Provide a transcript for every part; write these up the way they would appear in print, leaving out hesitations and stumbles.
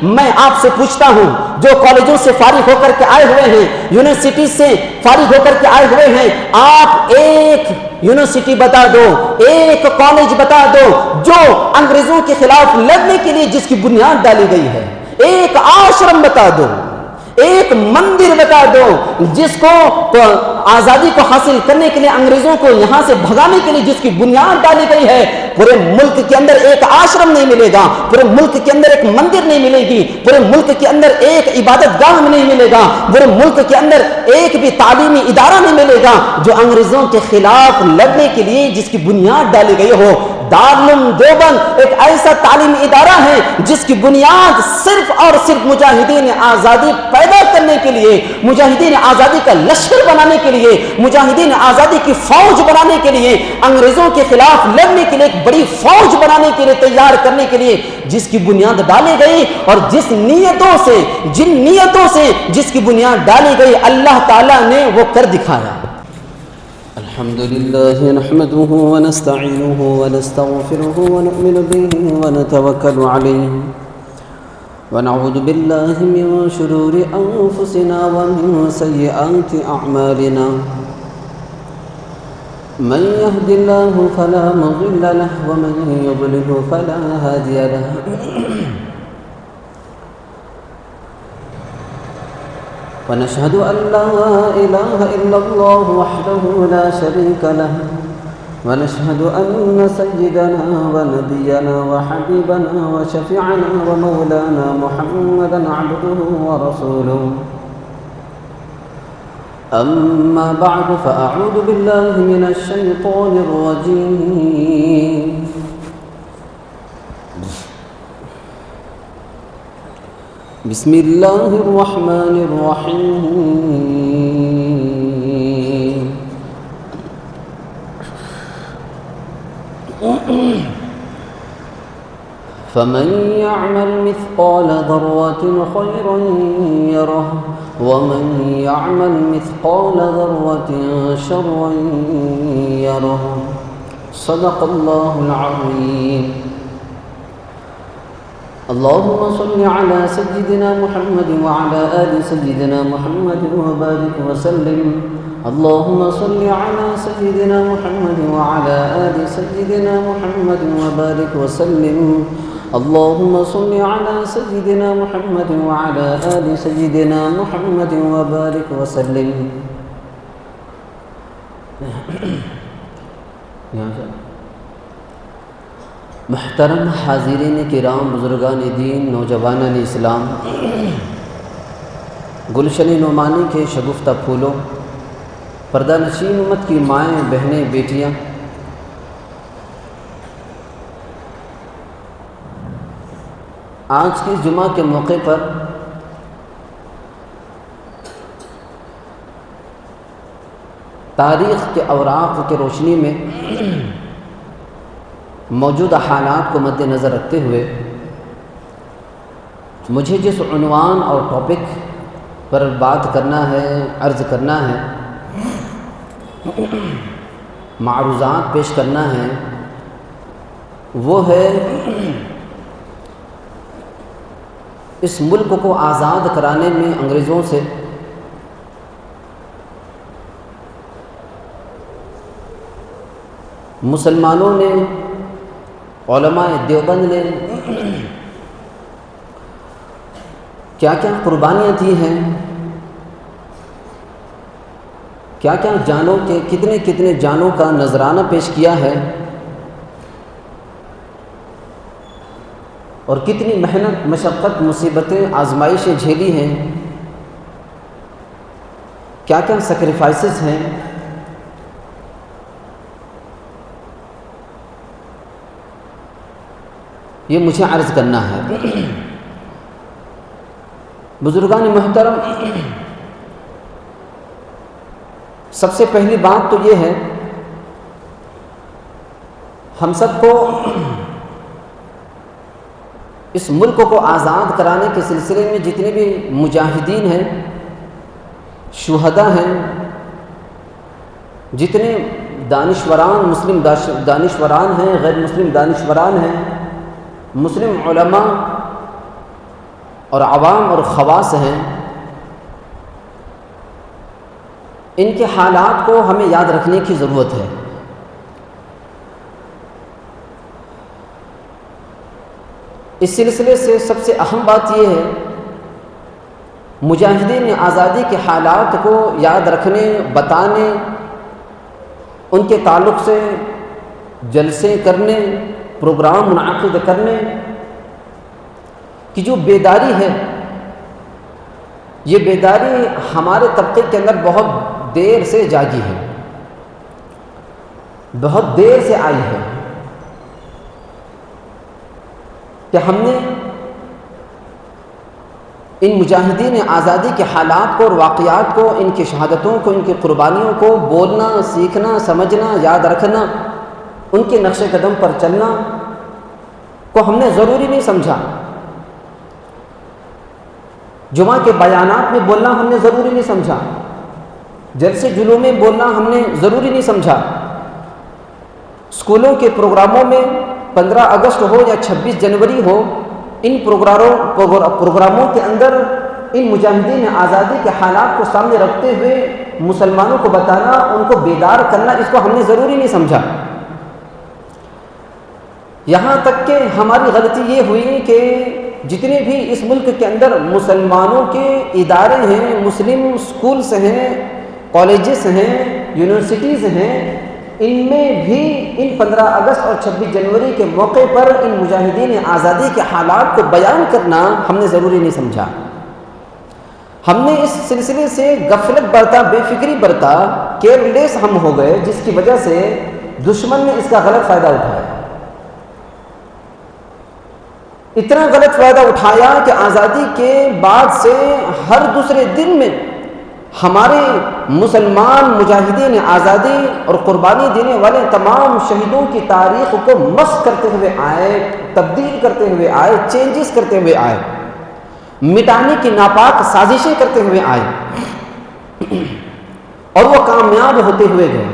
میں آپ سے پوچھتا ہوں جو کالجوں سے فارغ ہو کر کے آئے ہوئے ہیں، یونیورسٹی سے فارغ ہو کر کے آئے ہوئے ہیں، آپ ایک یونیورسٹی بتا دو، ایک کالج بتا دو جو انگریزوں کے خلاف لڑنے کے لیے جس کی بنیاد ڈالی گئی ہے، ایک آشرم بتا دو، ایک مندر بتا دو جس کو آزادی کو حاصل کرنے کے لیے انگریزوں کو یہاں سے بھگانے کے لیے جس کی بنیاد ڈالی گئی ہے، پورے ملک کے اندر ایک آشرم نہیں ملے گا، پورے ملک کے اندر ایک مندر نہیں ملے گی، پورے ملک کے اندر ایک عبادت گاہ نہیں ملے گا، پورے ملک کے اندر ایک بھی تعلیمی ادارہ نہیں ملے گا جو انگریزوں کے خلاف لڑنے کے لیے جس کی بنیاد ڈالی گئی ہو۔ دارالعلوم دیوبند ایک ایسا تعلیمی ادارہ ہے جس کی بنیاد صرف اور صرف مجاہدین آزادی پیدا کرنے کے لیے، مجاہدین آزادی کا لشکر بنانے کے لیے، مجاہدین آزادی کی فوج بنانے کے لیے، انگریزوں کے خلاف لڑنے کے لیے ایک بڑی فوج بنانے کے لیے، تیار کرنے کے لیے جس کی بنیاد ڈالی گئی، اور جس نیتوں سے، جن نیتوں سے جس کی بنیاد ڈالی گئی، اللہ تعالیٰ نے وہ کر دکھایا۔ الحمد لله نحمده ونستعينه ونستغفره ونؤمن به ونتوكل عليه ونعوذ بالله من شرور أنفسنا ومن سيئات أعمالنا من يهد الله فلا مضل له ومن يضلل فلا هادي له ونشهد أن لا إله إلا الله وحده لا شريك له ونشهد أن سيدنا ونبينا وحبيبنا وشفيعنا ومولانا محمدا عبده ورسوله أما بعد فأعوذ بالله من الشيطان الرجيم بسم الله الرحمن الرحيم فمن يعمل مثقال ذرة خيرا يره ومن يعمل مثقال ذرة شرا يره صدق الله العظيم اللهم صل على سيدنا محمد وعلى آل سيدنا محمد وبارك وسلم اللهم صل على سيدنا محمد وعلى آل سيدنا محمد وبارك وسلم اللهم صل على سيدنا محمد وعلى آل سيدنا محمد وبارك وسلم محترم حاضرین کرام، بزرگان دین، نوجوانان اسلام، گلشن نعمانی کے شگفتہ پھولوں، پردہ نشین امت کی مائیں، بہنیں، بیٹیاں، آج کی جمعہ کے موقع پر تاریخ کے اوراق کی روشنی میں موجودہ حالات کو مد نظر رکھتے ہوئے مجھے جس عنوان اور ٹاپک پر بات کرنا ہے، عرض کرنا ہے، معروضات پیش کرنا ہے، وہ ہے اس ملک کو آزاد کرانے میں انگریزوں سے مسلمانوں نے، علماء دیوبند نے کیا کیا قربانیاں دی ہیں، کیا کیا جانوں کے کتنے جانوں کا نذرانہ پیش کیا ہے، اور کتنی محنت، مشقت، مصیبتیں، آزمائشیں جھیلی ہیں، کیا کیا سیکریفائسز ہیں، یہ مجھے عرض کرنا ہے۔ بزرگان محترم، سب سے پہلی بات تو یہ ہے، ہم سب کو اس ملک کو آزاد کرانے کے سلسلے میں جتنے بھی مجاہدین ہیں، شہداء ہیں، جتنے دانشوران، مسلم دانشوران ہیں، غیر مسلم دانشوران ہیں، مسلم علماء، اور عوام اور خواص ہیں، ان کے حالات کو ہمیں یاد رکھنے کی ضرورت ہے۔ اس سلسلے سے سب سے اہم بات یہ ہے، مجاہدین آزادی کے حالات کو یاد رکھنے، بتانے، ان کے تعلق سے جلسے کرنے، پروگرام منعقد کرنے کی جو بیداری ہے، یہ بیداری ہمارے طبقے کے اندر بہت دیر سے جاگی ہے، بہت دیر سے آئی ہے، کہ ہم نے ان مجاہدین آزادی کے حالات کو اور واقعات کو، ان کی شہادتوں کو، ان کی قربانیوں کو بولنا، سیکھنا، سمجھنا، یاد رکھنا، ان کے نقش قدم پر چلنا کو ہم نے ضروری نہیں سمجھا۔ جمعہ کے بیانات میں بولنا ہم نے ضروری نہیں سمجھا، جلسے جلوس میں بولنا ہم نے ضروری نہیں سمجھا، اسکولوں کے پروگراموں میں 15 اگست ہو یا 26 جنوری ہو، ان پروگراموں کے اندر ان مجاہدین آزادی کے حالات کو سامنے رکھتے ہوئے مسلمانوں کو بتانا، ان کو بیدار کرنا، اس کو ہم نے ضروری نہیں سمجھا۔ یہاں تک کہ ہماری غلطی یہ ہوئی کہ جتنے بھی اس ملک کے اندر مسلمانوں کے ادارے ہیں، مسلم اسکولس ہیں، کالجز ہیں، یونیورسٹیز ہیں، ان میں بھی ان 15 اگست اور 26 جنوری کے موقع پر ان مجاہدین آزادی کے حالات کو بیان کرنا ہم نے ضروری نہیں سمجھا۔ ہم نے اس سلسلے سے غفلت برتا، بے فکری برتا، کیئرلیس ہم ہو گئے، جس کی وجہ سے دشمن نے اس کا غلط فائدہ اٹھایا۔ اتنا غلط فائدہ اٹھایا کہ آزادی کے بعد سے ہر دوسرے دن میں ہمارے مسلمان مجاہدین آزادی اور قربانی دینے والے تمام شہیدوں کی تاریخ کو مسخ کرتے ہوئے آئے، تبدیل کرتے ہوئے آئے، چینجز کرتے ہوئے آئے، مٹانے کی ناپاک سازشیں کرتے ہوئے آئے، اور وہ کامیاب ہوتے ہوئے گئے۔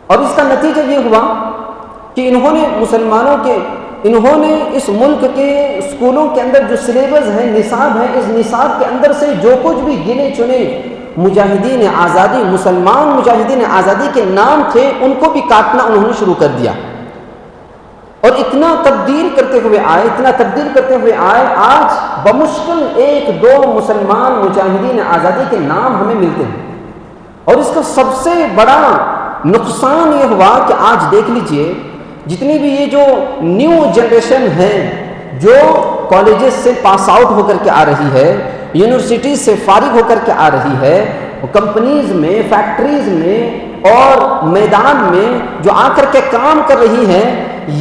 اور اس کا نتیجہ یہ ہوا کہ انہوں نے اس ملک کے اسکولوں کے اندر جو سلیبس ہے، نصاب ہے، اس نصاب کے اندر سے جو کچھ بھی گنے چنے مجاہدین آزادی، مسلمان مجاہدین آزادی کے نام تھے، ان کو بھی کاٹنا انہوں نے شروع کر دیا، اور اتنا تبدیل کرتے ہوئے آئے، آج بمشکل 1-2 مسلمان مجاہدین آزادی کے نام ہمیں ملتے ہیں۔ اور اس کا سب سے بڑا نقصان یہ ہوا کہ آج دیکھ لیجئے، جتنی بھی یہ جو نیو جنریشن ہے، جو کالجز سے پاس آؤٹ ہو کر کے آ رہی ہے، یونیورسٹیز سے فارغ ہو کر کے آ رہی ہے، کمپنیز میں، فیکٹریز میں اور میدان میں جو آ کر کے کام کر رہی ہے،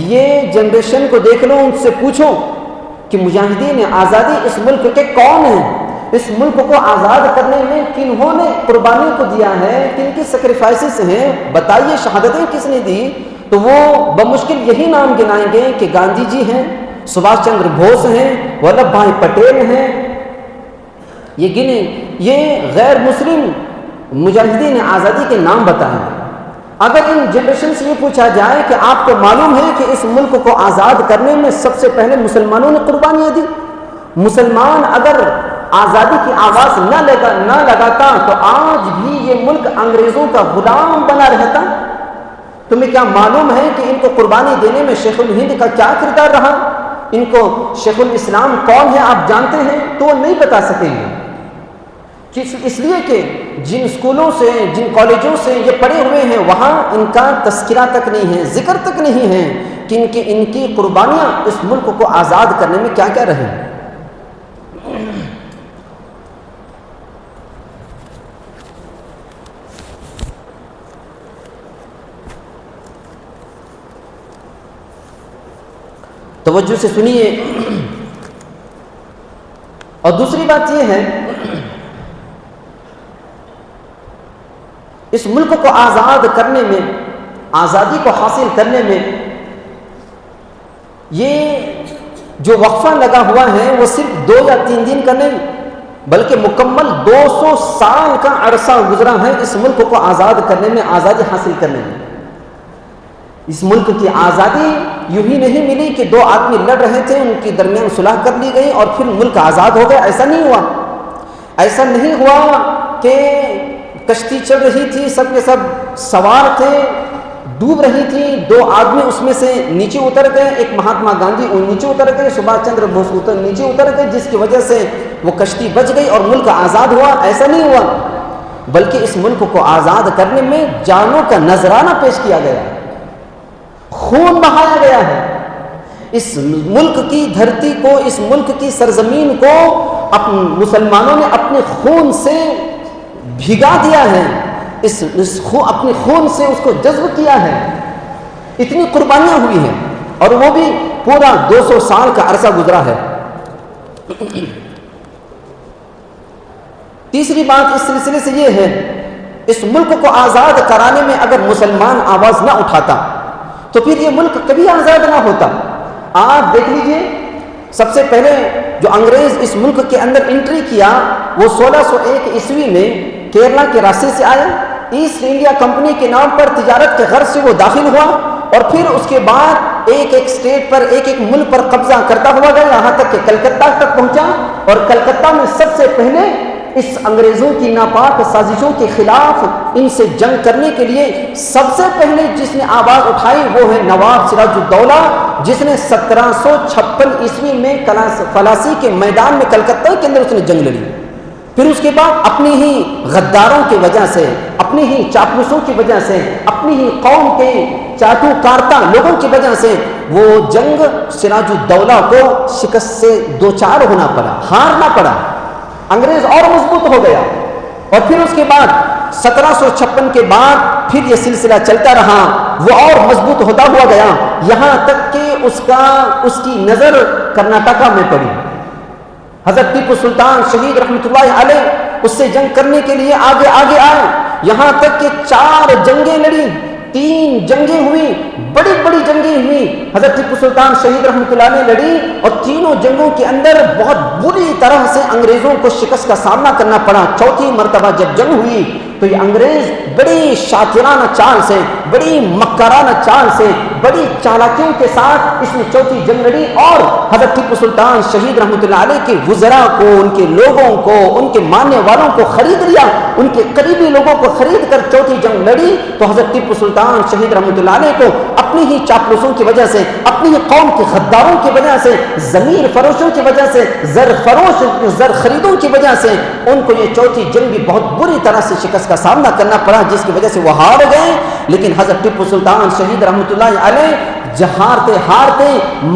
یہ جنریشن کو دیکھ لو، ان سے پوچھو کہ مجاہدین آزادی اس ملک کے کون ہیں، اس ملک کو آزاد کرنے میں کنہوں نے قربانی کو دیا ہے، کن کی سیکریفائسز ہیں، بتائیے شہادتیں کس نے دی، تو وہ بمشکل یہی نام گنائیں گے کہ گاندھی جی ہیں، سبھاش چندر بوس ہیں، ولبھ بھائی پٹیل ہیں، یہ غیر مسلم مجاہدین آزادی کے نام بتائیں گے۔ اگر ان جنریشن سے یہ پوچھا جائے کہ آپ کو معلوم ہے کہ اس ملک کو آزاد کرنے میں سب سے پہلے مسلمانوں نے قربانیاں دی، مسلمان اگر آزادی کی آواز نہ لگاتا تو آج بھی یہ ملک انگریزوں کا غلام بنا رہتا۔ تمہیں کیا معلوم ہے کہ ان کو قربانی دینے میں شیخ الہند کا کیا کردار رہا؟ ان کو شیخ الاسلام کون ہے آپ جانتے ہیں؟ تو وہ نہیں بتا سکیں گے، اس لیے کہ جن اسکولوں سے، جن کالجوں سے یہ پڑھے ہوئے ہیں، وہاں ان کا تذکرہ تک نہیں ہے، ذکر تک نہیں ہے کہ ان کی قربانیاں اس ملک کو آزاد کرنے میں کیا کیا رہی۔ توجہ سے سنیے۔ اور دوسری بات یہ ہے، اس ملک کو آزاد کرنے میں، آزادی کو حاصل کرنے میں یہ جو وقفہ لگا ہوا ہے وہ صرف 2 یا 3 دن کا نہیں، بلکہ مکمل 200 سال کا عرصہ گزرا ہے اس ملک کو آزاد کرنے میں، آزادی حاصل کرنے میں۔ اس ملک کی آزادی یوں ہی نہیں ملی کہ دو آدمی لڑ رہے تھے، ان کے درمیان صلح کر لی گئی اور پھر ملک آزاد ہو گیا، ایسا نہیں ہوا۔ ایسا نہیں ہوا کہ کشتی چل رہی تھی، سب کے سب سوار تھے، ڈوب رہی تھی، دو آدمی اس میں سے نیچے اتر گئے، ایک مہاتما گاندھی نیچے اتر گئے، سبھاش چندر بوس نیچے اتر گئے، جس کی وجہ سے وہ کشتی بچ گئی اور ملک آزاد ہوا، ایسا نہیں ہوا۔ بلکہ اس ملک کو آزاد کرنے میں جانوں کا نذرانہ پیش کیا گیا، خون بہایا گیا ہے۔ اس ملک کی دھرتی کو، اس ملک کی سرزمین کو مسلمانوں نے اپنے خون سے بھگا دیا ہے، اپنے خون سے اس کو جذب کیا ہے، اتنی قربانیاں ہوئی ہیں، اور وہ بھی پورا 200 سال کا عرصہ گزرا ہے۔ تیسری بات اس سلسلے سے یہ ہے، اس ملک کو آزاد کرانے میں اگر مسلمان آواز نہ اٹھاتا تو پھر یہ ملک کبھی آزاد نہ ہوتا۔ آپ دیکھ لیجئے، سب سے پہلے جو انگریز اس ملک کے اندر انٹری کیا وہ 1601 عیسوی میں کیرلا کے راستے سے آیا، ایسٹ انڈیا کمپنی کے نام پر تجارت کے غرض سے وہ داخل ہوا، اور پھر اس کے بعد ایک ایک سٹیٹ پر، ایک ایک ملک پر قبضہ کرتا ہوا گیا، یہاں تک کہ کلکتہ تک پہنچا، اور کلکتہ میں سب سے پہلے اس انگریزوں کی ناپاک سازشوں کے خلاف ان سے جنگ کرنے کے لیے سب سے پہلے جس نے آواز اٹھائی وہ ہے نواب سراج الدولہ، جس نے 1756 عیسوی میں فلاسی کے میدان میں کلکتہ کے اندر اس نے جنگ لڑی۔ پھر اس کے بعد اپنی ہی غداروں کی وجہ سے، اپنی ہی چاپلوسوں کی وجہ سے، اپنی ہی قوم کے چاٹو کارتا لوگوں کی وجہ سے وہ جنگ سراج الدولہ کو شکست سے دوچار ہونا پڑا، ہارنا پڑا، انگریز اور مضبوط ہو گیا۔ اور پھر اس کے بعد 1756 کے بعد پھر یہ سلسلہ چلتا رہا، وہ اور مضبوط ہوتا ہوا گیا، یہاں تک کہ اس کی نظر کرناٹکا میں پڑی۔ حضرت ٹیپو سلطان شہید رحمۃ اللہ علیہ اس سے جنگ کرنے کے لیے آگے آگے آئے، یہاں تک کہ 4 جنگیں لڑی، 3 جنگیں ہوئی، بڑی بڑی جنگیں ہوئی، حضرت ٹیپو سلطان شہید رحمۃ اللہ علیہ لڑی، اور تینوں جنگوں کے اندر بہت بری طرح سے انگریزوں کو شکست کا سامنا کرنا پڑا۔ چوتھی مرتبہ جب جنگ ہوئی تو یہ انگریز بڑی شاطرانہ چال سے، بڑی مکرانہ چال سے، بڑی چالاکیوں کے ساتھ اس نے چوتھی جنگ لڑی، اور حضرت ٹیپو سلطان شہید رحمۃ اللہ علیہ کے وزراء کو، ان کے لوگوں کو، ان کے ماننے والوں کو خرید لیا، ان کے قریبی لوگوں کو خرید کر چوتھی جنگ لڑی۔ تو حضرت ٹیپو سلطان شہید رحمۃ اللہ علیہ کو اپنی ہی چاپلوسوں کی وجہ سے، اپنی ہی قوم کے غداروں کی وجہ سے، ضمیر فروشوں کی وجہ سے، زر خریدوں کی وجہ سے ان کو یہ چوتھی جنگ بھی بہت بری طرح سے شکست کا سامنا کرنا پڑا، جس کی وجہ سے وہ ہار گئے۔ لیکن حضرت ٹیپو سلطان شہید رحمۃ اللہ علیہ ہارتے ہارتے،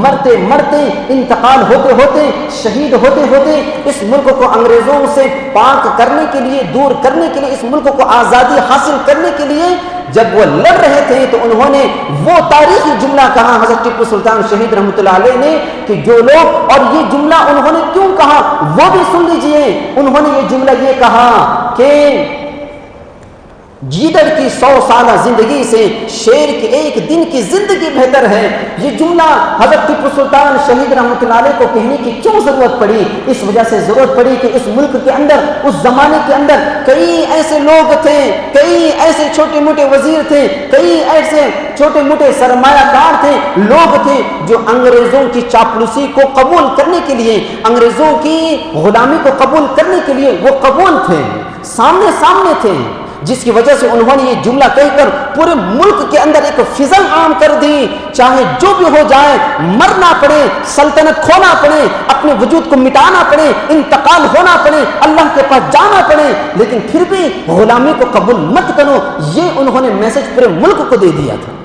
مرتے مرتے، انتقال ہوتے ہوتے، شہید ہوتے ہوتے اس ملک کو انگریزوں سے پاک کرنے کے لیے، دور کرنے کے لیے، اس ملک کو آزادی حاصل کرنے کے لیے جب وہ لڑ رہے تھے تو انہوں نے وہ تاریخی جملہ کہا حضرت ٹیپو سلطان شہید رحمۃ اللہ علیہ نے، کہ جو لوگ، اور یہ جملہ انہوں نے کیوں کہا وہ بھی سن لیجئے، انہوں نے یہ جملہ یہ کہا کہ گیدڑ کی 100 سالہ زندگی سے شیر کی 1 دن کی زندگی بہتر ہے۔ یہ جملہ حضرت ٹیپو سلطان شہید رحمۃ اللہ علیہ کو کہنے کی کیوں ضرورت پڑی؟ اس وجہ سے ضرورت پڑی کہ اس ملک کے اندر، اس زمانے کے اندر کئی ایسے لوگ تھے، کئی ایسے چھوٹے موٹے وزیر تھے، کئی ایسے چھوٹے موٹے سرمایہ کار تھے، لوگ تھے جو انگریزوں کی چاپلوسی کو قبول کرنے کے لیے، انگریزوں کی غلامی کو قبول کرنے کے لیے وہ قبول تھے، سامنے تھے، جس کی وجہ سے انہوں نے یہ جملہ کہہ کر پورے ملک کے اندر ایک فضا عام کر دی، چاہے جو بھی ہو جائے، مرنا پڑے، سلطنت کھونا پڑے، اپنے وجود کو مٹانا پڑے، انتقال ہونا پڑے، اللہ کے پاس جانا پڑے، لیکن پھر بھی غلامی کو قبول مت کرو، یہ انہوں نے میسج پورے ملک کو دے دیا تھا۔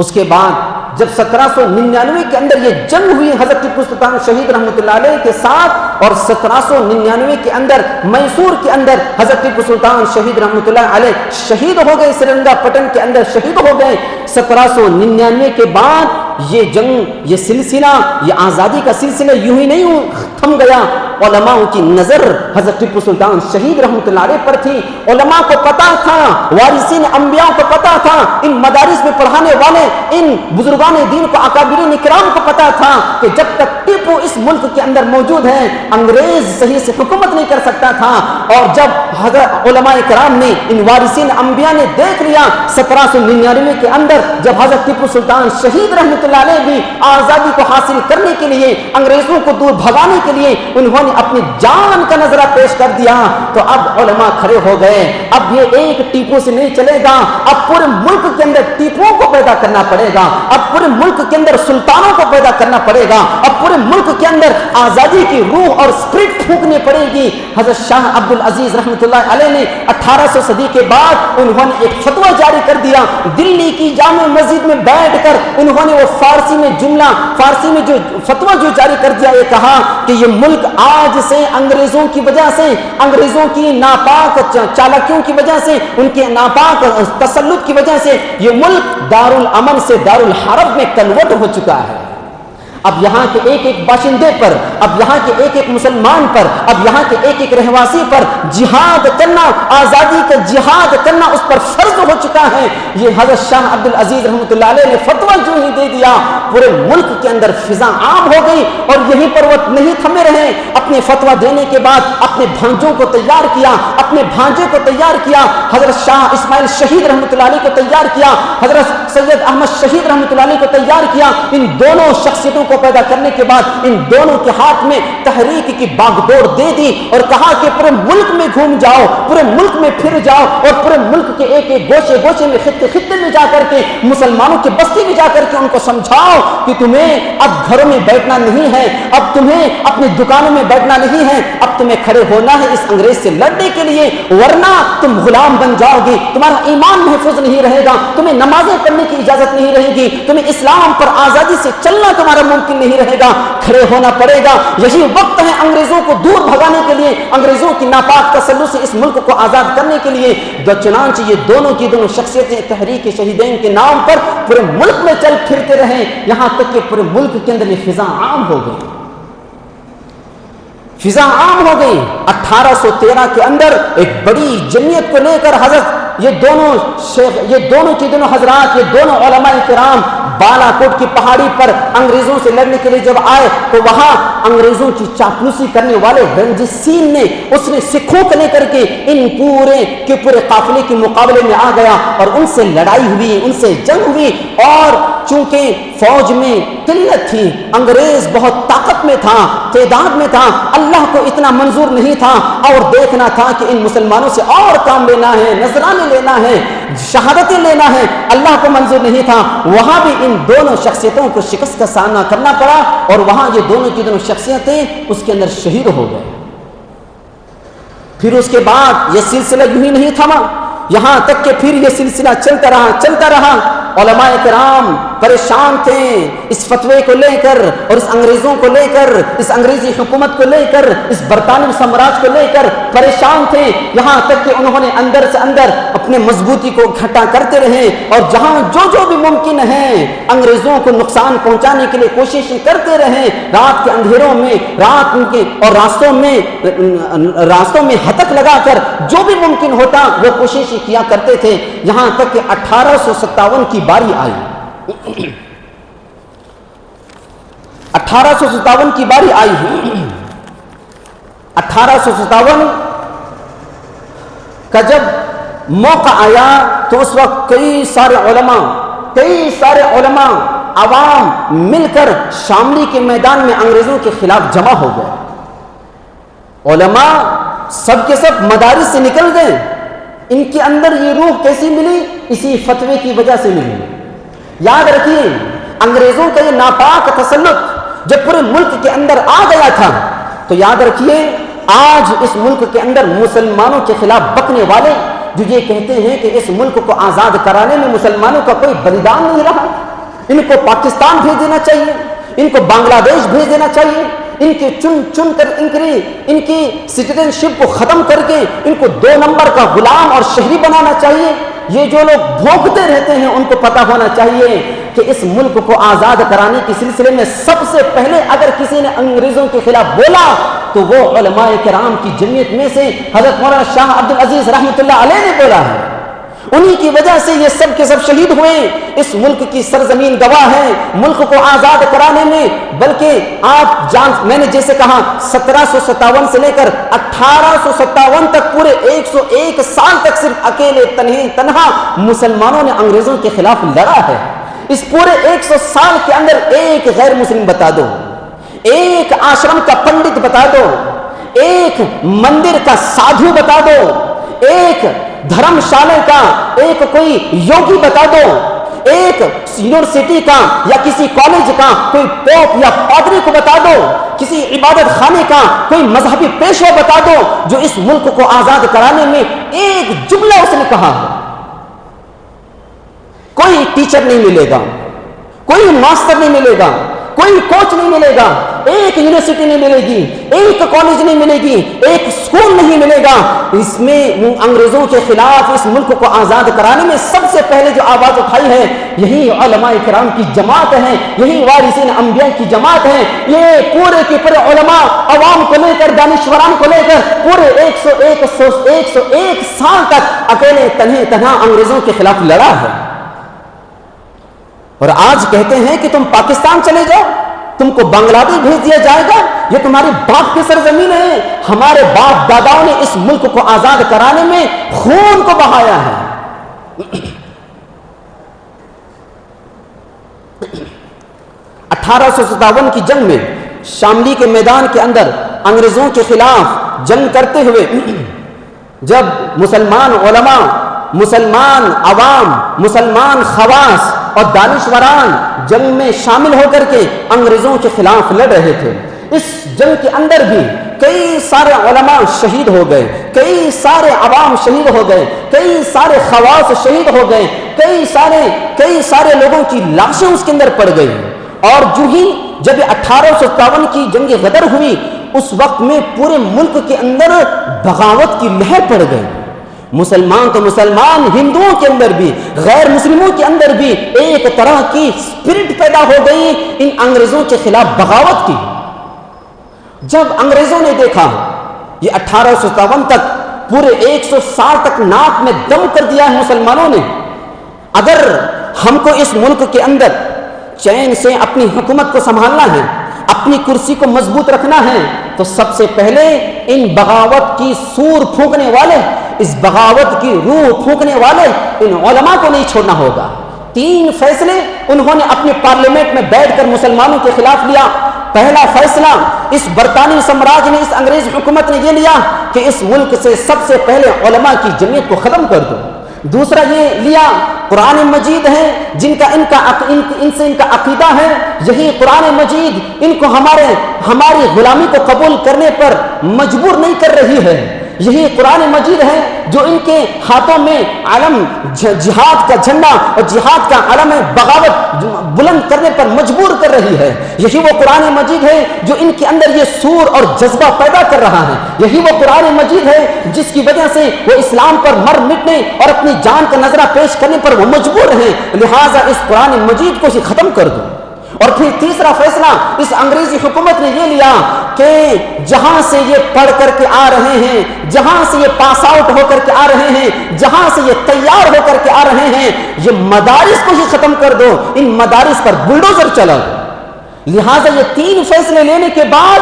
اس کے بعد جب 1799 کے اندر یہ جنگ ہوئی حضرت ٹیپو سلطان شہید رحمۃ اللہ علیہ کے ساتھ، اور 1799 کے اندر میسور کے اندر حضرت ٹیپو سلطان شہید رحمۃ اللہ علیہ شہید ہو گئے، سرنگا پٹن کے اندر شہید ہو گئے۔ 1799 کے بعد یہ جنگ، یہ سلسلہ، یہ آزادی کا سلسلہ یوں ہی نہیں تھم گیا۔ علماء کی نظر حضرت ٹیپو سلطان شہید رحمۃ اللہ علیہ پر تھی، علماء کو پتا تھا، وارثین انبیاء کو پتا تھا، ان مدارس میں پڑھانے والے ان بزرگان دین کو، اکابرین اکرام کو پتا تھا کہ جب تک ٹیپو ٹیپو اس ملک کے اندر موجود ہے، انگریز صحیح سے حکومت نہیں کر سکتا تھا۔ اور جب حضرت علماء کرام نے، ان وارثین انبیاء نے دیکھ لیا 1799 کے اندر، جب حضرت ٹیپو سلطان شہید رحمۃ اللہ علیہ بھی آزادی کو حاصل کرنے کے لیے، انگریزوں کو دور بھگانے کے لیے انہوں نے اپنی جان کا نظرہ پیش کر دیا، تو اب علماء کھڑے ہو گئے، اب یہ ایک ٹیپو سے نہیں چلے گا، اب پورے ملک کے اندر ٹیپوؤں کو پیدا کرنا پڑے گا، اب پورے ملک کے اندر سلطانوں کو پیدا کرنا پڑے گا، اب پورے ملک کے اندر آزادی کی روح اور اسپرٹ پھونکنے پڑے گی۔ حضرت شاہ عبد العزیز رحمۃ اللہ علیہ نے 1800 صدی کے بعد انہوں نے ایک فتویٰ جاری کر دیا، دلی کی جامع مسجد میں بیٹھ کر انہوں نے وہ فارسی میں جملہ، فارسی میں جو فتویٰ جو جاری کر دیا، یہ کہا کہ یہ ملک آج سے انگریزوں کی وجہ سے، انگریزوں کی ناپاک چالاکیوں کی وجہ سے، ان کے ناپاک تسلط کی وجہ سے یہ ملک دارالامن سے دارالحرب میں کنورٹ ہو چکا ہے۔ اب یہاں کے ایک ایک باشندے پر، اب یہاں کے ایک ایک مسلمان پر، اب یہاں کے ایک ایک رہواسی پر جہاد کرنا، آزادی کا جہاد کرنا اس پر فرض ہو چکا ہے۔ یہ حضرت شاہ عبد العزیز رحمۃ اللہ علیہ نے فتویٰ جو ہی دے دیا، پورے ملک کے اندر فضا عام ہو گئی، اور یہیں پر وہ نہیں تھمے رہے، اپنے فتویٰ دینے کے بعد اپنے بھانجوں کو تیار کیا، اپنے بھانجے کو تیار کیا، حضرت شاہ اسماعیل شہید رحمۃ اللہ علیہ کو تیار کیا، حضرت سید احمد شہید رحمۃ اللہ علیہ کو تیار کیا۔ ان دونوں شخصیتوں کو پیدا کرنے کے بعد ان دونوں کے ہاتھ میں تحریک کی باغ دوڑ دے دی، اور کہا کہ پورے ملک میں گھوم جاؤ، پورے ملک میں پھر جاؤ، اور پورے ملک کے ایک ایک گوشے گوشے میں، خطے خطے میں جا کر کے، مسلمانوں کی بستی میں جا کر کے ان کو سمجھاؤ کہ تمہیں اب گھروں میں بیٹھنا نہیں ہے، اب تمہیں اپنی دکانوں میں بیٹھنا نہیں ہے، اب تمہیں کھڑے ہونا ہے اس انگریز سے لڑنے کے لیے، ورنہ تم غلام بن جاؤ گی، تمہارا ایمان محفوظ نہیں رہے گا، تمہیں نمازیں پڑھنے کی اجازت نہیں رہے گی، تمہیں اسلام پر آزادی سے چلنا تمہارا ممکن نہیں رہے گا، کھڑے ہونا پڑے گا۔ یہی وقت ہے انگریزوں کو دور بھگانے کے لیے، انگریزوں کی ناپاک تسلط سے اس ملک کو آزاد کرنے کے لیے۔ چنانچہ یہ دونوں کی دونوں شخصیتیں تحریک شہیدین کے نام پر پورے ملک میں چل پھرتے رہے، یہاں تک کہ پورے ملک کے اندر یہ فضا عام ہو گئی، فضا عام ہو گئی۔ 1813 کے اندر ایک بڑی جمعیت کو لے کر حضرت یہ دونوں کی دونوں حضرات، یہ دونوں علماء کرام بالا کوٹ کی پہاڑی پر انگریزوں سے لڑنے کے لیے جب آئے، تو وہاں انگریزوں کی چاپلوسی کرنے والے رنجیت سنگھ نے، اس نے سکھوں کو لے کر کے ان پورے قافلے کے مقابلے میں آ گیا، اور ان سے لڑائی ہوئی، ان سے جنگ ہوئی، اور چونکہ فوج میں قلت تھی، انگریز بہت طاقت میں تھا، تعداد میں تھا، اللہ کو اتنا منظور نہیں تھا، اور دیکھنا تھا کہ ان مسلمانوں سے اور کام لینا ہے، نذرانے لینا ہے، شہادتیں لینا ہے، اللہ کو منظور نہیں تھا۔ وہاں بھی ان دونوں شخصیتوں کو شکست کا سامنا کرنا پڑا، اور وہاں یہ دونوں کی دونوں شخصیتیں اس کے اندر شہید ہو گئے۔ پھر اس کے بعد یہ سلسلہ یوں ہی نہیں تھما، یہاں تک کہ پھر یہ سلسلہ چلتا رہا۔ علماء کرام پریشان تھے اس فتوے کو لے کر، اور اس انگریزوں کو لے کر، اس انگریزی حکومت کو لے کر، اس برطانوی سامراج کو لے کر پریشان تھے، یہاں تک کہ انہوں نے اندر سے اندر اپنے مضبوطی کو گھٹا کرتے رہے، اور جہاں جو بھی ممکن ہے انگریزوں کو نقصان پہنچانے کے لیے کوششیں کرتے رہے، رات کے اندھیروں میں، اور راستوں میں ہتک لگا کر جو بھی ممکن ہوتا وہ کوششیں کیا کرتے تھے، یہاں تک کہ 1857 کی باری آئی۔ 1857 کی باری آئی ہے۔ 1857 کا جب موقع آیا تو اس وقت کئی سارے علماء عوام مل کر شاملی کے میدان میں انگریزوں کے خلاف جمع ہو گئے۔ علماء سب کے سب مدارس سے نکل گئے، ان کے اندر یہ روح کیسی ملی؟ اسی فتوے کی وجہ سے ملی۔ یاد رکھیے، انگریزوں کا یہ ناپاک تسلط جب پورے ملک کے اندر آ گیا تھا، تو یاد رکھیے آج اس ملک کے اندر مسلمانوں کے خلاف بکنے والے جو یہ کہتے ہیں کہ اس ملک کو آزاد کرانے میں مسلمانوں کا کوئی بلیدان نہیں رہا، ان کو پاکستان بھیج دینا چاہیے، ان کو بنگلہ دیش بھیج دینا چاہیے، ان کے چن کر ان کی سٹیزن شپ کو ختم کر کے ان کو 2 نمبر کا غلام اور شہری بنانا چاہیے۔ یہ جو لوگ بھونکتے رہتے ہیں ان کو پتہ ہونا چاہیے کہ اس ملک کو آزاد کرانے کے سلسلے میں سب سے پہلے اگر کسی نے انگریزوں کے خلاف بولا تو وہ علماء کرام کی جمعیت میں سے حضرت مولانا شاہ عبد العزیز رحمۃ اللہ علیہ نے بولا ہے۔ انہی کی وجہ سے یہ سب کے سب شہید ہوئے. اس ملک کی سرزمین گواہ ہے ملک کو آزاد کرانے میں. بلکہ میں نے جیسے کہا 1757 سے لے کر 1857 تک پورے 101 سال تک صرف اکیلے تنہا مسلمانوں نے انگریزوں کے خلاف لڑا ہے. اس پورے 100 سال کے اندر ایک غیر مسلم بتا دو, ایک آشرم کا پنڈت بتا دو, ایک مندر کا سادھو بتا دو, ایک دھرم شالے کا ایک کوئی یوگی بتا دو, ایک یونیورسٹی کا یا کسی کالج کا کوئی پوپ یا پادری کو بتا دو, کسی عبادت خانے کا کوئی مذہبی پیشوا بتا دو جو اس ملک کو آزاد کرانے میں ایک جملہ اس نے کہا. کوئی ٹیچر نہیں ملے گا, کوئی ماسٹر نہیں ملے گا, کوئی کوچ نہیں ملے گا, ایک یونیورسٹی نہیں ملے گی, ایک کالج نہیں ملے گی, ایک اسکول نہیں ملے گا. اس میں انگریزوں کے خلاف اس ملک کو آزاد کرانے میں سب سے پہلے جو آواز اٹھائی ہے یہی علماء کرام کی جماعت ہے, یہی وارثین انبیاء کی جماعت ہے. یہ پورے کے پورے علماء عوام کو لے کر دانشوران کو لے کر پورے 101 سال تک اکیلے تنہا انگریزوں کے خلاف لڑا ہے. اور آج کہتے ہیں کہ تم پاکستان چلے جاؤ, تم کو بنگلہ دیش بھیج دیا جائے گا, یہ تمہاری باپ کی سرزمین ہے. ہمارے باپ داداؤں نے اس ملک کو آزاد کرانے میں خون کو بہایا ہے. 1857 کی جنگ میں شاملی کے میدان کے اندر انگریزوں کے خلاف جنگ کرتے ہوئے جب مسلمان علماء, مسلمان عوام, مسلمان خواص اور دانشوران جنگ میں شامل ہو کر کے انگریزوں کے خلاف لڑ رہے تھے, اس جنگ کے اندر بھی کئی سارے علماء شہید ہو گئے, کئی سارے عوام شہید ہو گئے, کئی سارے خواص شہید ہو گئے, کئی سارے لوگوں کی لاشیں اس کے اندر پڑ گئی. اور جو ہی جب 1857 کی جنگ غدر ہوئی اس وقت میں پورے ملک کے اندر بغاوت کی لہر پڑ گئی. مسلمان تو مسلمان, ہندوؤں کے اندر بھی, غیر مسلموں کے اندر بھی ایک طرح کی اسپرٹ پیدا ہو گئی ان انگریزوں کے خلاف بغاوت کی. جب انگریزوں نے دیکھا یہ 1857 تک پورے 100 سال تک ناک میں دم کر دیا ہے مسلمانوں نے, اگر ہم کو اس ملک کے اندر چین سے اپنی حکومت کو سنبھالنا ہے, اپنی کرسی کو مضبوط رکھنا ہے, تو سب سے پہلے ان بغاوت کی سور پھونکنے والے, اس بغاوت کی روح پھونکنے والے ان علماء کو نہیں چھوڑنا ہوگا. 3 فیصلے انہوں نے اپنے پارلیمنٹ میں بیٹھ کر مسلمانوں کے خلاف لیا. پہلا فیصلہ اس برطانوی سامراج نے, اس انگریز حکومت نے یہ لیا کہ اس ملک سے سب سے پہلے علماء کی جمعیت کو ختم کر دو. دوسرا یہ لیا قرآن مجید ہے ان سے ان کا عقیدہ ہے, یہی قرآن مجید ان کو ہماری غلامی کو قبول کرنے پر مجبور نہیں کر رہی ہے. یہی قرآن مجید ہے جو ان کے ہاتھوں میں علم جہاد کا جھنڈا اور جہاد کا علم بغاوت بلند کرنے پر مجبور کر رہی ہے. یہی وہ قرآن مجید ہے جو ان کے اندر یہ سور اور جذبہ پیدا کر رہا ہے. یہی وہ قرآن مجید ہے جس کی وجہ سے وہ اسلام پر مر مٹنے اور اپنی جان کا نظرہ پیش کرنے پر وہ مجبور ہیں. لہٰذا اس قرآن مجید کو ختم کر دو. اور پھر تیسرا فیصلہ اس انگریزی حکومت نے یہ لیا کہ جہاں سے یہ پڑھ کر کے آ رہے ہیں, جہاں سے یہ پاس آؤٹ ہو کر کے آ رہے ہیں, جہاں سے یہ تیار ہو کر کے آ رہے ہیں, یہ مدارس کو ہی ختم کر دو, ان مدارس پر بلڈوزر چلا. لہٰذا یہ 3 فیصلے لینے کے بعد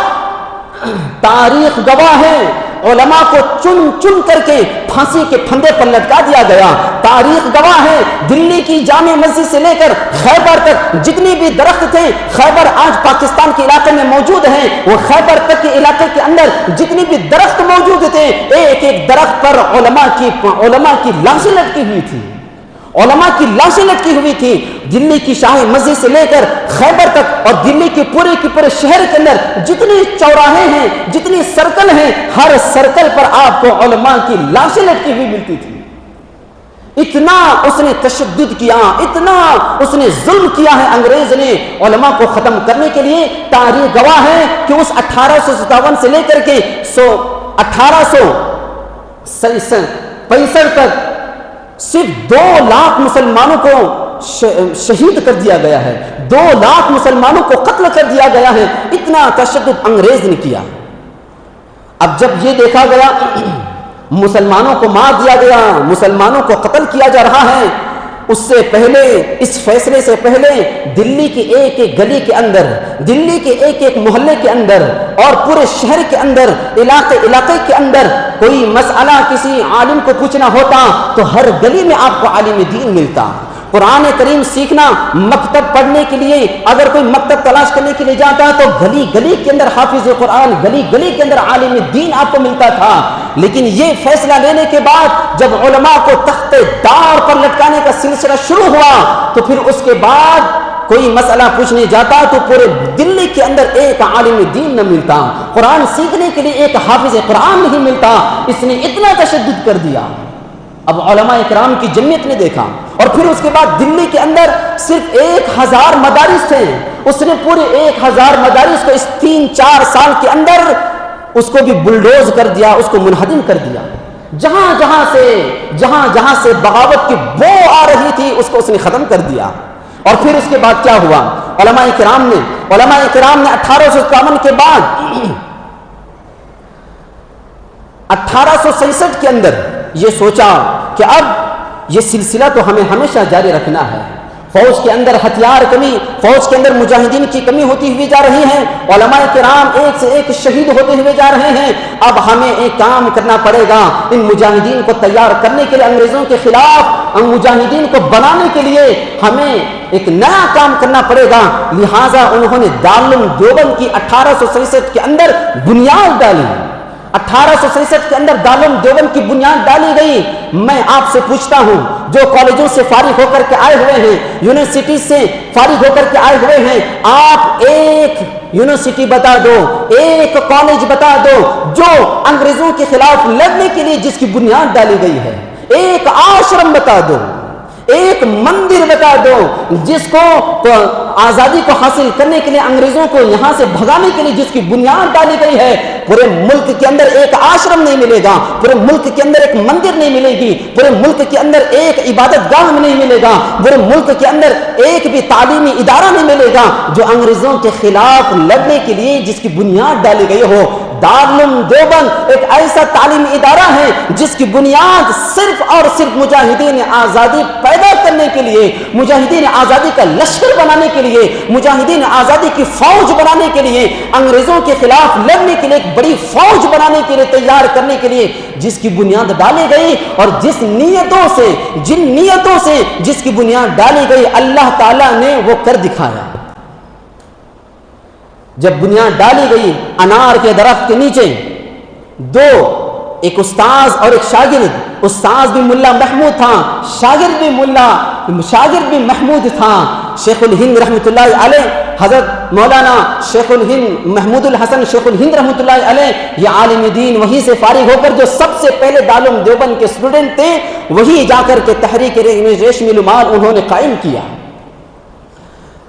تاریخ گواہ ہے علماء کو چن چن کر کے پھانسی کے پھندے پر لٹکا دیا گیا. تاریخ گواہ ہے دلی کی جامع مسجد سے لے کر خیبر تک جتنی بھی درخت تھے, خیبر آج پاکستان کے علاقے میں موجود ہیں, وہ خیبر تک کے علاقے کے اندر جتنی بھی درخت موجود تھے ایک ایک درخت پر علماء کی لاشیں لٹکی ہوئی تھی, علماء کی لاشیں لٹکی ہوئی تھی. دلی کی شاہی مسجد سے لے کر خیبر تک اور دلی کے پورے شہر کے اندر جتنی چوراہے ہیں, جتنی سرکل ہیں, ہر سرکل پر آپ کو علماء کی لاشیں لٹکی ہوئی ملتی تھی. اتنا اس نے تشدد کیا, اتنا اس نے ظلم کیا ہے انگریز نے علماء کو ختم کرنے کے لیے. تاریخ گواہ ہے کہ اس 1857 سے لے کر کے 1865 تک صرف 2 لاکھ مسلمانوں کو شہید کر دیا گیا ہے, 2 لاکھ مسلمانوں کو قتل کر دیا گیا ہے. اتنا تشدد انگریز نے کیا. اب جب یہ دیکھا گیا مسلمانوں کو مار دیا گیا، مسلمانوں کو قتل کیا جا رہا ہے، اس سے پہلے، اس فیصلے سے پہلے دلی کی ایک ایک گلی کے اندر، دلی کے ایک ایک محلے کے اندر اور پورے شہر کے اندر، علاقے کے اندر کوئی مسئلہ کسی عالم کو پوچھنا ہوتا تو ہر گلی میں آپ کو عالم دین ملتا۔ قرآن کریم سیکھنا، مکتب پڑھنے کے لیے اگر کوئی مکتب تلاش کرنے کے لیے جاتا تو گلی گلی کے اندر حافظ قرآن، گلی گلی کے اندر عالم دین آپ کو ملتا تھا۔ لیکن یہ فیصلہ لینے کے بعد جب علماء کو تخت دار پر لٹکانے کا سلسلہ شروع ہوا تو پھر اس کے بعد کوئی مسئلہ پوچھنے جاتا تو پورے دلی کے اندر ایک عالم دین نہ ملتا، قرآن سیکھنے کے لیے ایک حافظ قرآن نہیں ملتا۔ اس نے اتنا تشدد کر دیا۔ اب علماء اکرام کی جمعیت نے دیکھا، اور پھر اس کے بعد دلی کے اندر صرف 1000 مدارس تھے، اس نے پورے 1000 مدارس کو اس 3-4 سال کے اندر اس کو بھی بلڈوز کر دیا، اس کو منہدم کر دیا۔ جہاں جہاں سے بغاوت کی بو آ رہی تھی اس کو اس نے ختم کر دیا۔ اور پھر اس کے بعد کیا ہوا؟ علماء کرام نے 1857 کے بعد 1867 کے اندر یہ سوچا کہ اب یہ سلسلہ تو ہمیں ہمیشہ جاری رکھنا ہے۔ فوج کے اندر ہتھیار کمی، فوج کے اندر مجاہدین کی کمی ہوتی ہوئی جا رہی ہے، علماء کرام ایک سے ایک شہید ہوتے ہوئے جا رہے ہیں۔ اب ہمیں ایک کام کرنا پڑے گا، ان مجاہدین کو تیار کرنے کے لیے، انگریزوں کے خلاف ان مجاہدین کو بنانے کے لیے ہمیں ایک نیا کام کرنا پڑے گا۔ لہٰذا انہوں نے دارالعلوم دیوبند کی 1867 کے اندر بنیاد ڈالی۔ 1867 کے اندر دارالعلوم دیوبند کی بنیاد ڈالی گئی۔ میں آپ سے پوچھتا ہوں، جو کالجوں سے فارغ ہو کر کے آئے ہوئے ہیں، یونیورسٹی سے فارغ ہو کر کے آئے ہوئے ہیں، آپ ایک یونیورسٹی بتا دو، ایک کالج بتا دو جو انگریزوں کے خلاف لڑنے کے لیے جس کی بنیاد ڈالی گئی ہے۔ ایک آشرم بتا دو، ایک مندر بتا دو جس کو آزادی کو حاصل کرنے کے لیے، انگریزوں کو یہاں سے بھگانے کے لیے جس کی بنیاد ڈالی گئی ہے۔ پورے ملک کے اندر ایک آشرم نہیں ملے گا، پورے ملک کے اندر ایک مندر نہیں ملے گی، پورے ملک کے اندر ایک عبادت گاہ نہیں ملے گا، پورے ملک کے اندر ایک بھی تعلیمی ادارہ نہیں ملے گا جو انگریزوں کے خلاف لڑنے کے لیے جس کی بنیاد ڈالی گئی ہو۔ دارالعلوم دیوبند ایک ایسا تعلیمی ادارہ ہے جس کی بنیاد صرف اور صرف مجاہدین آزادی پیدا کرنے کے لیے، مجاہدین آزادی کا لشکر بنانے کے لیے، مجاہدین آزادی کی فوج بنانے کے لیے، انگریزوں کے خلاف لڑنے کے لیے ایک بڑی فوج بنانے کے لیے، تیار کرنے کے لیے جس کی بنیاد ڈالی گئی، اور جن نیتوں سے جس کی بنیاد ڈالی گئی اللہ تعالیٰ نے وہ کر دکھایا۔ جب بنیاد ڈالی گئی انار کے درخت کے نیچے، ایک استاذ اور ایک شاگرد، استاذ بھی ملا محمود تھا، شاگرد بھی محمود تھا۔ شیخ الہند رحمۃ اللہ علیہ، حضرت مولانا شیخ الہند محمود الحسن شیخ الہند رحمۃ اللہ علیہ، یہ عالم دین وہیں سے فارغ ہو کر جو سب سے پہلے دارالعلوم دیوبند کے اسٹوڈنٹ تھے، وہی جا کر کے تحریک ریشمی الامال انہوں نے قائم کیا۔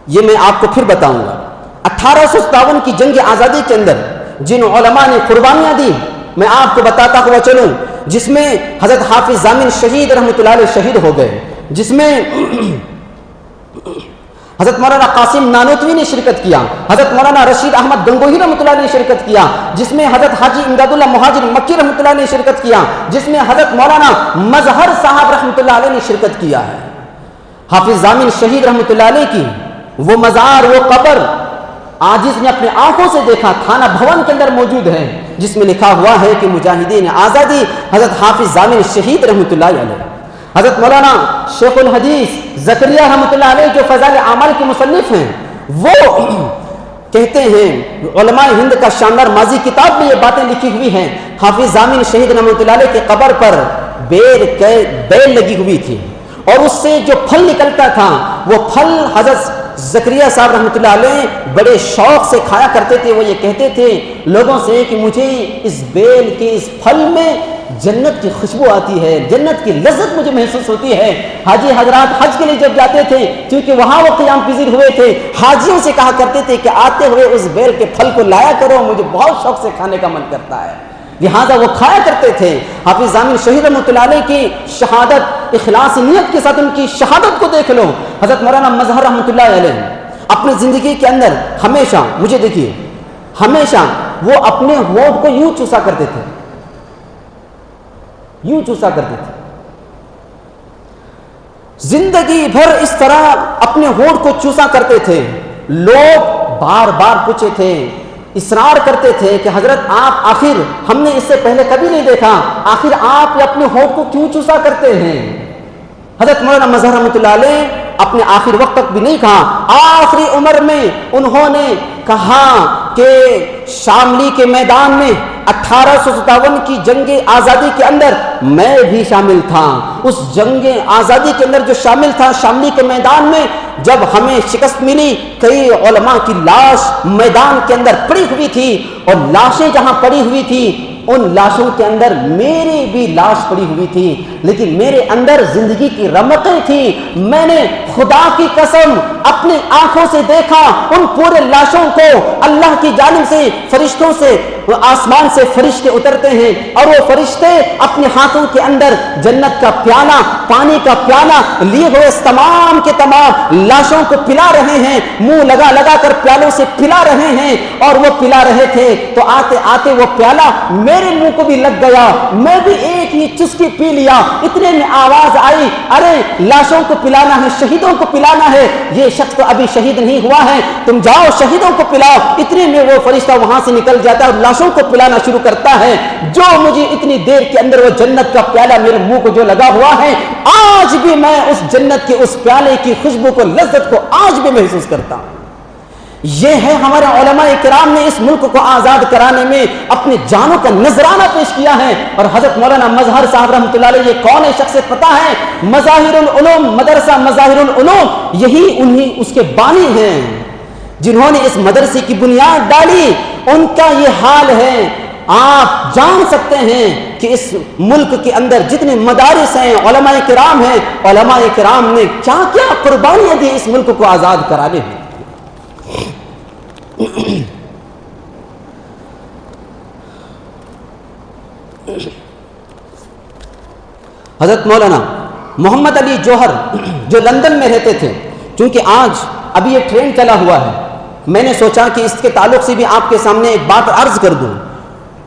یہ میں آپ کو پھر بتاؤں گا۔ 1857 کی جنگ آزادی کے اندر جن علماء نے قربانیاں دی میں آپ کو بتاتا ہوا چلوں، جس میں حضرت حافظ ضامن شہید رحمۃ اللہ علیہ شہید ہو گئے، جس میں حضرت مولانا قاسم نانوتوی نے شرکت کیا، حضرت مولانا رشید احمد گنگوہی رحمۃ اللہ نے شرکت کیا، جس میں حضرت حاجی امداد اللہ مہاجر مکی رحمۃ اللہ نے شرکت کیا، جس میں حضرت مولانا مظہر صاحب رحمۃ اللہ علیہ نے شرکت کیا ہے۔ حافظ ضامن شہید رحمۃ اللہ علیہ کی وہ مزار، وہ قبر آج اس نے اپنے آنکھوں سے دیکھا، تھانہ بھون کے اندر موجود ہے، جس میں لکھا ہوا ہے کہ مجاہدین آزادی حضرت حافظ ضامن شہید رحمۃ اللہ علیہ۔ حضرت مولانا شیخ الحدیث زکریا رحمۃ اللہ علیہ جو فضائل اعمال کے مصنف ہیں، وہ کہتے ہیں، علماء ہند کا شاندار ماضی کتاب میں یہ باتیں لکھی ہوئی ہیں، حافظ ضامن شہید رحمۃ اللہ علیہ کی قبر پر بیل لگی ہوئی تھی، اور اس سے جو پھل نکلتا تھا وہ پھل حضرت زکریا صاحب رحمۃ اللہ علیہ بڑے شوق سے کھایا کرتے تھے۔ وہ یہ کہتے تھے لوگوں سے کہ مجھے اس بیل کے اس پھل میں جنت کی خوشبو آتی ہے، جنت کی لذت مجھے محسوس ہوتی ہے۔ حاجی حضرات حج کے لیے جب جاتے تھے، کیونکہ وہاں وہ قیام پذیر ہوئے تھے، حاجیوں سے کہا کرتے تھے کہ آتے ہوئے اس بیل کے پھل کو لایا کرو، مجھے بہت شوق سے کھانے کا من کرتا ہے، لہذا وہ کھایا کرتے تھے۔ حافظ ضامن شہید رحمۃ اللہ علیہ کی شہادت، اخلاص نیت کے ساتھ ان کی شہادت کو دیکھ لو۔ حضرت مولانا مظہر رحمۃ اللہ علیہ اپنی زندگی کے اندر ہمیشہ، مجھے دیکھیے، ہمیشہ وہ اپنے ہونٹ کو یوں چوسا کرتے تھے، یوں چوسا کرتے تھے. زندگی بھر اس طرح اپنے ہونٹ کو چوسا کرتے تھے. لوگ بار بار پوچھے تھے, اصرار کرتے تھے کہ حضرت آپ آخر, ہم نے اس سے پہلے کبھی نہیں دیکھا, آخر آپ اپنے ہونٹ کو کیوں چوسا کرتے ہیں؟ حضرت مولانا مظہر رحمۃ اللہ علیہ اپنے آخر وقت تک بھی نہیں کہا, آخری عمر میں انہوں نے کہا کہ شاملی کے میدان میں 1857 کی جنگ آزادی کے اندر میں بھی شامل تھا. اس جنگ آزادی کے اندر جو شامل تھا, شاملی کے میدان میں جب ہمیں شکست ملی, کئی علماء کی لاش میدان کے اندر پڑی ہوئی تھی, اور لاشیں جہاں پڑی ہوئی تھی ان لاشوں کے اندر میری بھی لاش پڑی ہوئی تھی, لیکن میرے اندر زندگی کی رمقیں تھی. میں نے خدا کی قسم اپنی آنکھوں سے دیکھا ان پورے لاشوں کو. اللہ کی جانب سے فرشتوں سے, آسمان سے فرشتے اترتے ہیں, اور وہ فرشتے اپنے ہاتھوں کے اندر جنت کا پیالہ, پانی کا پیالہ لیے ہوئے تمام کے تمام لاشوں کو پلا رہے ہیں, منہ لگا لگا کر پیالوں سے پلا رہے ہیں. اور وہ پلا رہے تھے تو آتے آتے وہ پیالہ میرے منہ کو بھی لگ گیا, میں بھی ایک ہی چسکی پی لیا. اتنے میں آواز آئی, ارے لاشوں کو پلانا ہے, شہیدوں کو پلانا ہے, یہ شخص تو ابھی شہید نہیں ہوا ہے, تم جاؤ شہیدوں کو پلاؤ. اتنے میں وہ فرشتہ وہاں سے نکل جاتا ہے اور لاشوں کو پلانا شروع کرتا ہے. جو مجھے اتنی دیر کے اندر وہ جنت کا پیالہ میرے منہ کو جو لگا ہوا ہے, آج بھی میں اس جنت کے اس پیالے کی خوشبو کو, لذت کو آج بھی محسوس کرتا ہوں. یہ ہے ہمارے علماء کرام نے اس ملک کو آزاد کرانے میں اپنی جانوں کا نذرانہ پیش کیا ہے. اور حضرت مولانا مظہر صاحب رحمۃ اللہ علیہ یہ کون شخص پتہ ہے؟ مظاہر العلوم, مدرسہ مظاہر العلوم, یہی انہی اس کے بانی ہیں جنہوں نے اس مدرسے کی بنیاد ڈالی. ان کا یہ حال ہے. آپ جان سکتے ہیں کہ اس ملک کے اندر جتنے مدارس ہیں, علماء کرام ہیں, علماء کرام نے کیا کیا قربانیاں دی اس ملک کو آزاد کرانے میں. حضرت مولانا محمد علی جوہر جو لندن میں رہتے تھے, چونکہ آج ابھی یہ ٹرین چلا ہوا ہے, میں نے سوچا کہ اس کے تعلق سے بھی آپ کے سامنے ایک بات عرض کر دوں.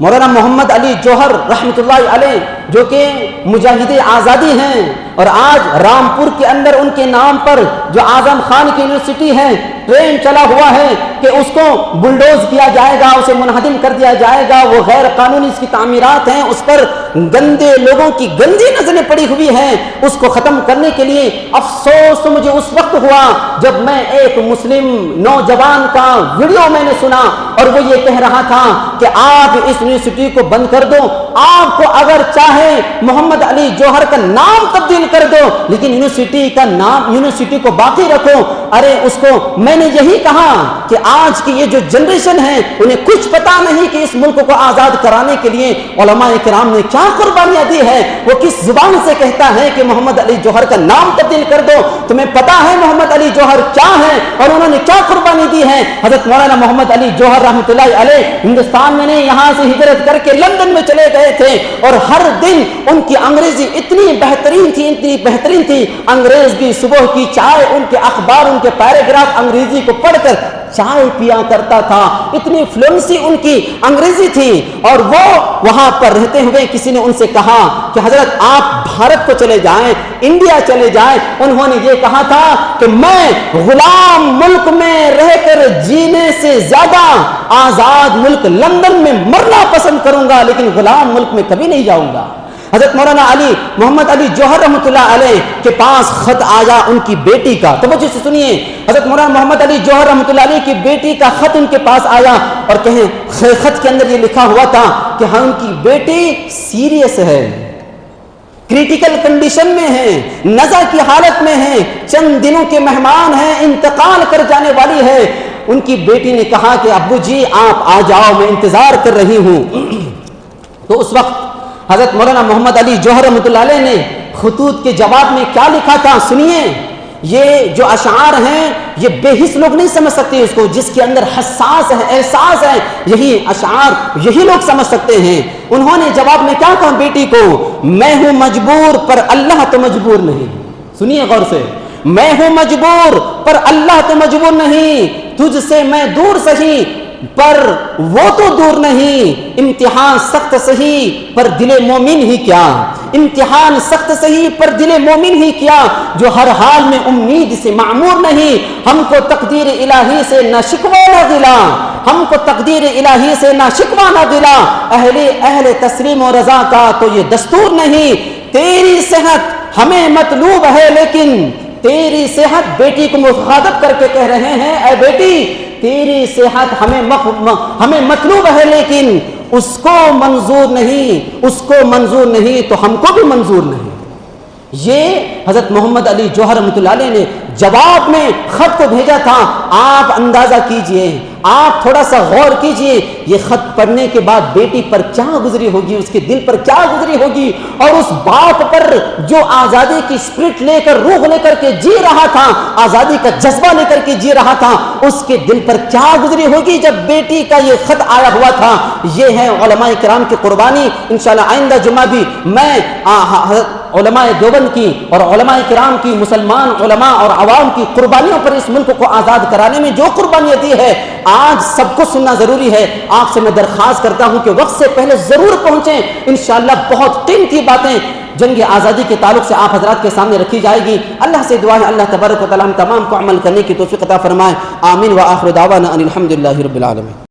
مولانا محمد علی جوہر رحمۃ اللہ علیہ جو کہ مجاہد آزادی ہیں, اور آج رامپور کے اندر ان کے نام پر جو اعظم خان کی یونیورسٹی ہے, ٹرین چلا ہوا ہے کہ اس کو بلڈوز کیا جائے گا, اسے منہدم کر دیا جائے گا. وہ غیر قانونی اس کی تعمیرات ہیں, اس پر گندے لوگوں کی گندی نظریں پڑی ہوئی ہیں. اس کو ختم کرنے کے لیے افسوس مجھے اس وقت ہوا جب میں ایک مسلم نوجوان کا ویڈیو میں نے سنا, اور وہ یہ کہہ رہا تھا کہ آپ اس یونیورسٹی کو بند کر دو, آپ کو اگر چاہے محمد علی جوہر کا نام تبدیل کر دو, لیکن یونیورسٹی کا نام, یونیورسٹی کو باقی رکھو. ارے اس کو میں نے یہی کہا کہ آج کی یہ جو جنریشن ہے انہیں کچھ پتا نہیں کہ اس ملک کو آزاد کرانے کے لیے علماء کرام نے کیا قربانیاں دی ہے. وہ کس زبان سے کہتا ہے کہ محمد علی جوہر کا نام تبدیل کر دو؟ تمہیں پتا ہے محمد علی جوہر کیا ہے اور انہوں نے کیا قربانی دی ہے؟ حضرت مولانا محمد علی جوہر رحمۃ اللہ علیہ ہندوستان میں نہیں, یہاں سے ہجرت کر کے لندن میں چلے گئے تھے, اور ہر دن ان کی انگریزی اتنی بہترین تھی, اتنی بہترین تھی, انگریز بھی صبح کی چائے, ان کے اخبار, ان کے پیراگراف انگریزی کو پڑھ کر چائے پیا کرتا تھا. اتنی فلوئنسی ان کی انگریزی تھی. اور وہ وہاں پر رہتے ہوئے کسی نے ان سے کہا کہ حضرت آپ بھارت کو چلے جائیں, انڈیا چلے جائیں. انہوں نے یہ کہا تھا کہ میں غلام ملک میں رہ کر جینے سے زیادہ آزاد ملک لندن میں مرنا پسند کروں گا, لیکن غلام ملک میں کبھی نہیں جاؤں گا. حضرت مولانا علی محمد علی جوہر رحمۃ اللہ علیہ کے پاس خط آیا ان کی بیٹی کا, توجہ سے سنیے. حضرت مولانا محمد علی جوہر رحمۃ اللہ علیہ کی بیٹی کا خط ان کے پاس آیا, اور خط کے اندر یہ لکھا ہوا تھا کہ ہاں ان کی بیٹی سیریس ہے, کریٹیکل کنڈیشن میں ہے, نزع کی حالت میں ہے, چند دنوں کے مہمان ہیں, انتقال کر جانے والی ہے. ان کی بیٹی نے کہا کہ ابو جی آپ آ جاؤ, میں انتظار کر رہی ہوں. تو اس وقت حضرت مولانا محمد علی جوہر رحمۃ اللہ علیہ نے خطوط کے جواب میں کیا لکھا تھا سنیے. یہ جو اشعار ہیں یہ بے حس لوگ نہیں سمجھ سکتے اس کو, جس کے اندر حساس ہے, احساس ہے, یہی اشعار یہی لوگ سمجھ سکتے ہیں. انہوں نے جواب میں کیا کہا بیٹی کو, میں ہوں مجبور پر اللہ تو مجبور نہیں. سنیے غور سے, میں ہوں مجبور پر اللہ تو مجبور نہیں, تجھ سے میں دور سہی پر وہ تو دور نہیں, امتحان سخت سہی پر دل مومن ہی کیا. امتحان سخت صحیح پر دل مومن ہی کیا جو ہر حال میں امید سے معمور نہیں، ہم کو تقدیر الہی سے نہ شکوہ نہ گلا، ہم کو تقدیر الہی سے نہ شکوہ نہ گلا، اہل تسلیم و رضا کا تو یہ دستور نہیں، تیری صحت ہمیں مطلوب ہے لیکن تیری صحت بیٹی کو مخاطب کر کے کہہ رہے ہیں، اے بیٹی تیری صحت ہمیں مطلوب ہے لیکن اس کو منظور نہیں تو ہم کو بھی منظور نہیں۔ یہ حضرت محمد علی جوہر رحمۃ اللہ علیہ نے جواب میں خط کو بھیجا تھا۔ آپ اندازہ کیجئے، آپ تھوڑا سا غور کیجئے، یہ خط پڑھنے کے بعد بیٹی پر کیا گزری ہوگی، اس کے دل پر کیا گزری ہوگی، اور اس باپ پر جو آزادی کی اسپرٹ لے کر، روح لے کر کے جی رہا تھا، آزادی کا جذبہ لے کر کے جی رہا تھا، اس کے دل پر کیا گزری ہوگی جب بیٹی کا یہ خط آیا ہوا تھا۔ یہ ہے علماء کرام کی قربانی۔ انشاءاللہ آئندہ جمعہ بھی میں علماء دیوبند کی اور علماء کرام کی، مسلمان علماء اور عوام کی قربانیوں پر اس ملک کو آزاد کرانے میں جو قربانیاں دی ہے، آج سب کو سننا ضروری ہے۔ آپ سے میں درخواست کرتا ہوں کہ وقت سے پہلے ضرور پہنچیں۔ انشاءاللہ بہت قیمتی باتیں جنگ آزادی کے تعلق سے آپ حضرات کے سامنے رکھی جائے گی۔ اللہ سے دعا ہے اللہ تبارک و تعالی ہم تمام کو عمل کرنے کی توفیق عطا فرمائے۔ آمین و آخر دعوانا ان الحمدللہ رب العالمین۔